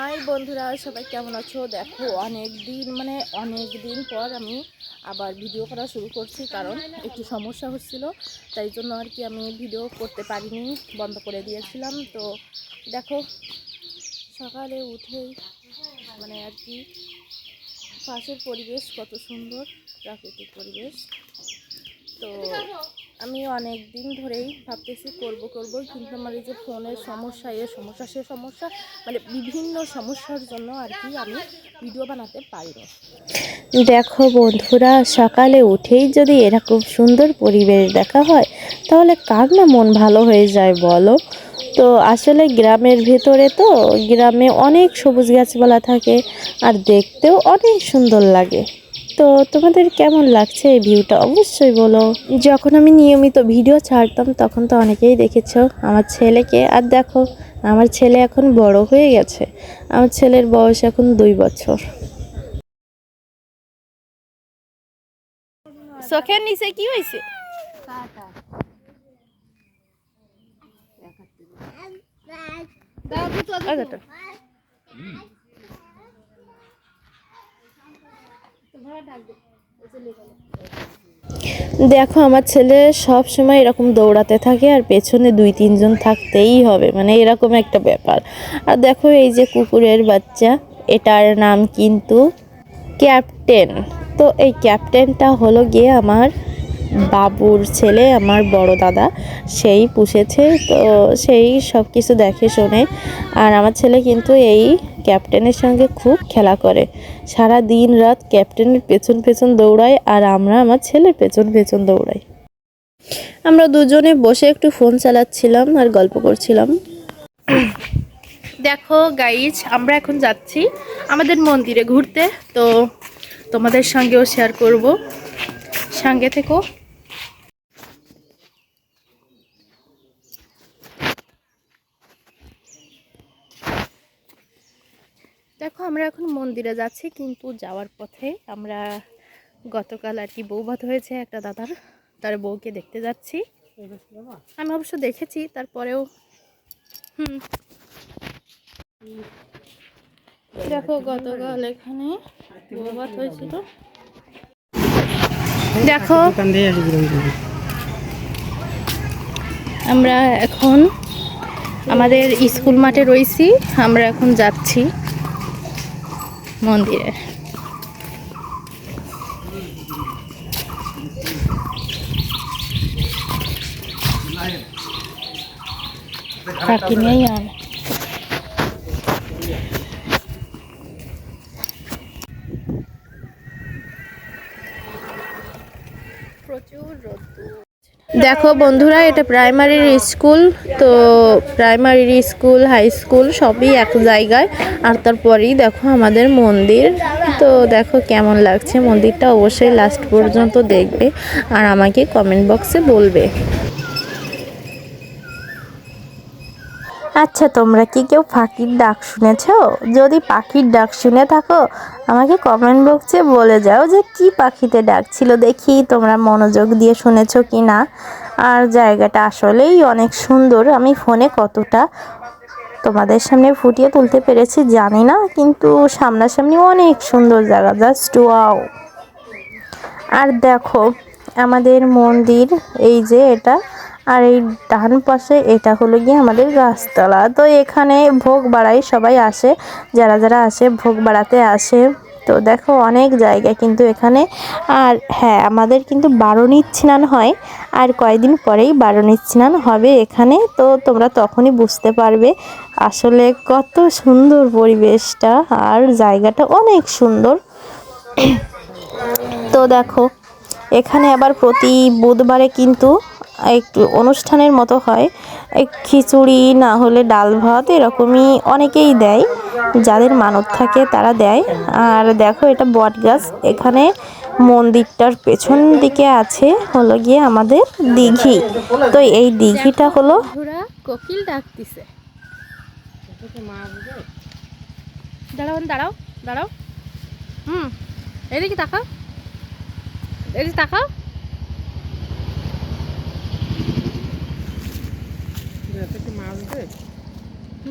High বন্ধুরা, সবাই কেমন আছো? দেখো অনেক দিন পর আমি আবার ভিডিও করা শুরু করছি, কারণ একটু সমস্যা হচ্ছিল, তাই জন্য আর কি আমি ভিডিও করতে পারিনি, বন্ধ করে দিয়েছিলাম। তো দেখো সকালে উঠেই আর কি পাশের পরিবেশ কত সুন্দর, প্রাকৃতিক পরিবেশ। তো আমি অনেক দিন ধরেই ভাবতেছি করব কিন্তু আমার এই যে ফোনের সমস্যা, সে সমস্যা বিভিন্ন সমস্যার জন্য আর কি আমি ভিডিও বানাতে পারিনি। দেখো বন্ধুরা, সকালে উঠেই যদি এরকম সুন্দর পরিবেশ দেখা হয় তাহলে কার না মন ভালো হয়ে যায় বলো। তো আসলে গ্রামের ভেতরে, তো গ্রামে অনেক সবুজ গাছপালা থাকে আর দেখতেও অনেক সুন্দর লাগে। তো তোমাদের কেমন লাগছে এই ভিউটা অবশ্যই বলো। যখন আমি নিয়মিত ভিডিও ছাড়তাম তখন তো অনেকেই দেখেছো আমার ছেলেকে। আর দেখো আমার ছেলে এখন বড় হয়ে গেছে, আমার ছেলের বয়স এখন 2 বছর। চোখের নিচে কি হয়েছে? দেখো আমার ছেলে সব সময় এরকম দৌড়াতে থাকে আর পেছনে 2-3 জন থাকতেই হবে, এরকম একটা ব্যাপার। আর দেখো এই যে কুকুরের বাচ্চা, এটার নাম কিন্তু ক্যাপ্টেন। তো এই ক্যাপ্টেনটা হলো গিয়ে আমার বাবুর ছেলে, আমার বড় দাদা, সেই পুষেছে। তো সেই সব কিছু দেখে শোনে। আর আমার ছেলে কিন্তু এই ক্যাপ্টেনের সঙ্গে খুব খেলা করে, সারা দিন রাত ক্যাপ্টেনের পেছন পেছন দৌড়ায় আর আমরা আমার ছেলের পেছন পেছন দৌড়াই। আমরা দুজনে বসে একটু ফোন চালাচ্ছিলাম আর গল্প করছিলাম। দেখো গাইজ, আমরা এখন যাচ্ছি আমাদের মন্দিরে ঘুরতে, তো তোমাদের সঙ্গেও শেয়ার করব, সঙ্গে থেকো। দেখো আমরা এখন মন্দিরে যাচ্ছি, কিন্তু যাওয়ার পথে আমরা গতকাল আর কি বউ ভাত হয়েছে একটা দাদার, তার বউকে দেখতে যাচ্ছি। আমি অবশ্য দেখেছি, তারপরেও দেখো গতকাল এখানে বউ ভাত হয়েছিল। দেখো আমরা এখন আমাদের স্কুল মাঠে রয়েছি, আমরা এখন যাচ্ছি মন্দিরে। থাকি নেই আর প্রচুর রোদ্দুর। দেখো বন্ধুরা, এটা প্রাইমারির স্কুল। তো প্রাইমারির স্কুল, হাই স্কুল সবই এক জায়গায়। আর তারপরেই দেখো আমাদের মন্দির। তো দেখো কেমন লাগছে মন্দিরটা, অবশ্যই লাস্ট পর্যন্ত দেখবে আর আমাকে কমেন্ট বক্সে বলবে। আচ্ছা, তোমরা কি কেউ পাখির ডাক শুনেছ? যদি পাখির ডাক শুনে থাকো আমাকে কমেন্ট বক্সে বলে যাও যে কি পাখিতে ডাক ছিল, দেখি তোমরা মনোযোগ দিয়ে শুনেছো কি না। আর জায়গাটা আসলেই অনেক সুন্দর। আমি ফোনে কতটা তোমাদের সামনে ফুটিয়ে তুলতে পেরেছি জানি না, কিন্তু সামনাসামনি অনেক সুন্দর জায়গা, জাস্ট ওয়াও। আর দেখো আমাদের মন্দির, এই যে এটা, আর এই ডান পাশে এটা হলো গিয়ে আমাদের গাছতলা। তো এখানে ভোগ বাড়াই, সবাই আসে, যারা যারা আসে ভোগ বাড়াতে আসে। তো দেখো অনেক জায়গা কিন্তু এখানে। আর হ্যাঁ, আমাদের কিন্তু বারুণীর স্নান হয়, আর কয়েকদিন পরেই বারুণীর স্নান হবে এখানে। তো তোমরা তখনই বুঝতে পারবে আসলে কত সুন্দর পরিবেশটা, আর জায়গাটা অনেক সুন্দর। তো দেখো এখানে আবার প্রতি বুধবারে কিন্তু একটু অনুষ্ঠানের মতো হয়, খিচুড়ি না হলে ডাল ভাত এরকমই অনেকেই দেয়, যাদের মানত থাকে তারা দেয়। আর দেখো এটা বট গাছ, এখানে মন্দিরটার পেছন দিকে আছে হলো গিয়ে আমাদের দিঘি। তো এই দিঘিটা হলো, কোকিল ডাকতেছে। দাঁড়াও দাঁড়াও দাঁড়াও, এদিকে তাকাও, এদিকে তাকাও।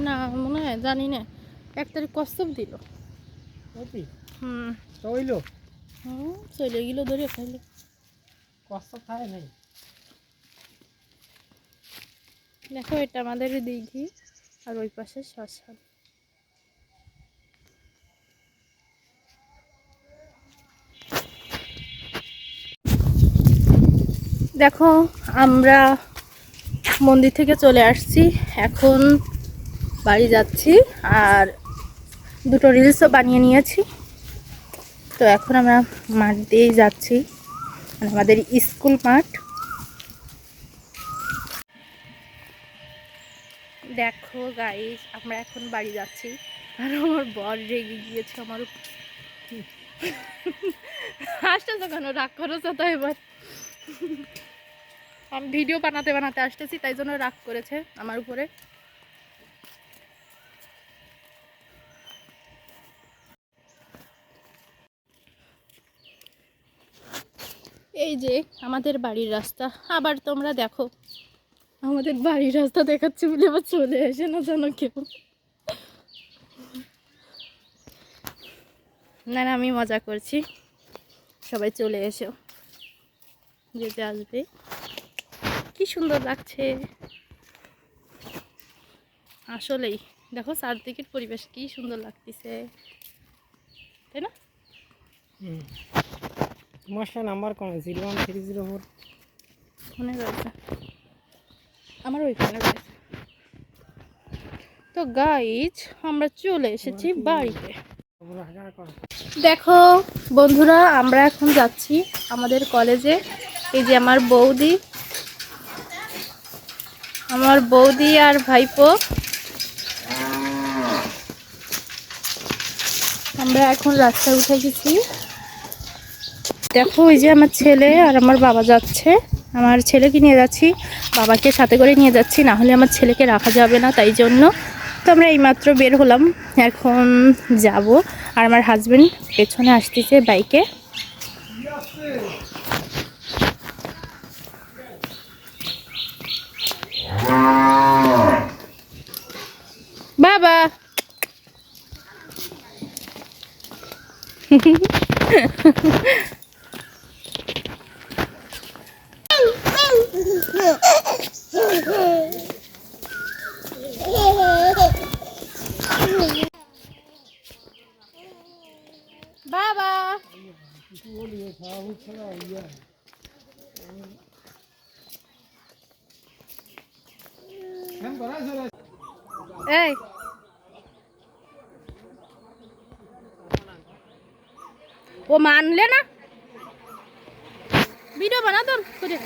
না মনে হয়, জানি না, 1 তারিখ কসম দিল। ওটি হুম তো হইলো হুম চলে গেল ধরে খাইলো। কষ্ট খায় নাই। দেখো এটা আমাদের দিঘি আর ওই পাশে শ্মশান। দেখো আমরা মন্দির থেকে চলে আসছি, এখন বাড়ি যাচ্ছি আর দুটো রিলসও বানিয়ে নিয়েছি। তো এখন আমরা মাঠ দিয়েই যাচ্ছি, মানে আমাদের স্কুল মাঠ। দেখো গাইস আমরা এখন বাড়ি যাচ্ছি আর আমার বর রেগে গিয়েছে আমার উপর। আসতেছো কেন, রাগ করেছো তো এবার? আমি ভিডিও বানাতে বানাতে আসতেছি তাই জন্য রাগ করেছে আমার উপরে। এই যে আমাদের বাড়ির রাস্তা, আবার তোমরা দেখো আমাদের বাড়ির রাস্তা দেখাচ্ছি বলে আবার চলে আসে না জানো কেউ। না না আমি মজা করছি, সবাই চলে এসো, যেতে আসবে। কি সুন্দর লাগছে আসলেই, দেখো চারদিকের পরিবেশ কি সুন্দর লাগতেছে, তাই না? তোমার সাথে নাম্বার কোন 01304 মনে রয়েছে আমার ওইখানে রয়েছে। তো গাইজ আমরা চলে এসেছি বাড়িতে। দেখো বন্ধুরা আমরা এখন যাচ্ছি আমাদের কলেজে। এই যে আমার বৌদি আর ভাইপো, আমরা এখন রাস্তায় উঠে গেছি। দেখো ওই যে আমার ছেলে আর আমার বাবা যাচ্ছে, আমার ছেলেকে নিয়ে যাচ্ছি, বাবাকে সাথে করে নিয়ে যাচ্ছি, না হলে আমার ছেলেকে রাখা যাবে না, তাই জন্য। তো আমরা এইমাত্র বের হলাম, এখন যাব। আর আমার হাজবেন্ড পেছনে আসতেছে বাইকে। বাবা বাবা এই ও মানলে না, ভিডিও বানা তোর করে।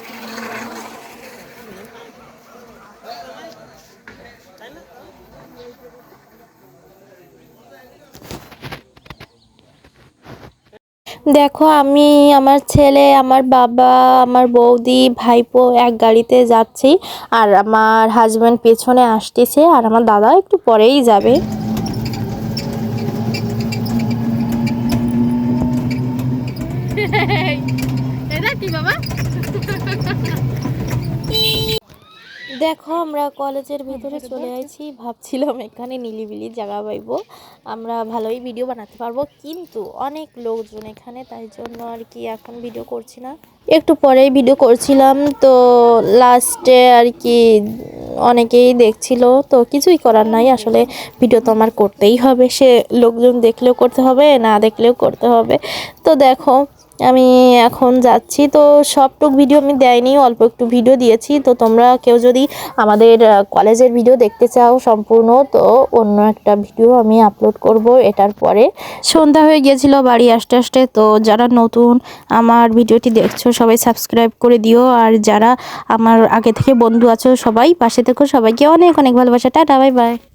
দেখো আমি, আমার ছেলে, আমার বাবা, আমার বৌদি, ভাইপো এক গাড়িতে যাচ্ছি আর আমার হাজব্যান্ড পেছনে আসতেছে আর আমার দাদা একটু পরেই যাবে। এটা কি বাবা? দেখো আমরা কলেজের ভিতরে চলে আইছি, ভাবছিলাম এখানে নিলিবিলি জায়গা পাইবো, আমরা ভালোই ভিডিও বানাতে পারবো, কিন্তু অনেক লোকজন এখানে, তাই জন্য আর কি এখন ভিডিও করছি না। একটু পরেই ভিডিও করছিলাম, তো লাস্টে আর কি অনেকেই দেখছিল, তো কিছুই করার নাই, আসলে ভিডিও তো আমার করতেই হবে, সে লোকজন দেখলেও করতে হবে না দেখলেও করতে হবে। তো দেখো আমি এখন যাচ্ছি, তো সবটুক ভিডিও আমি দেয়নি, অল্প একটু ভিডিও দিয়েছি। তো তোমরা কেউ যদি আমাদের কলেজের ভিডিও দেখতে চাও সম্পূর্ণ, তো অন্য একটা ভিডিও আমি আপলোড করব এটার পরে। সন্ধ্যা হয়ে গিয়েছিল বাড়ি আসতে আসতে, তো যারা নতুন আমার ভিডিওটি দেখছো সবাই সাবস্ক্রাইব করে দিও, আর যারা আমার আগে থেকে বন্ধু আছো সবাই পাশে থেকো, সবাইকে অনেক অনেক ভালোবাসা, টাটা বাই বাই।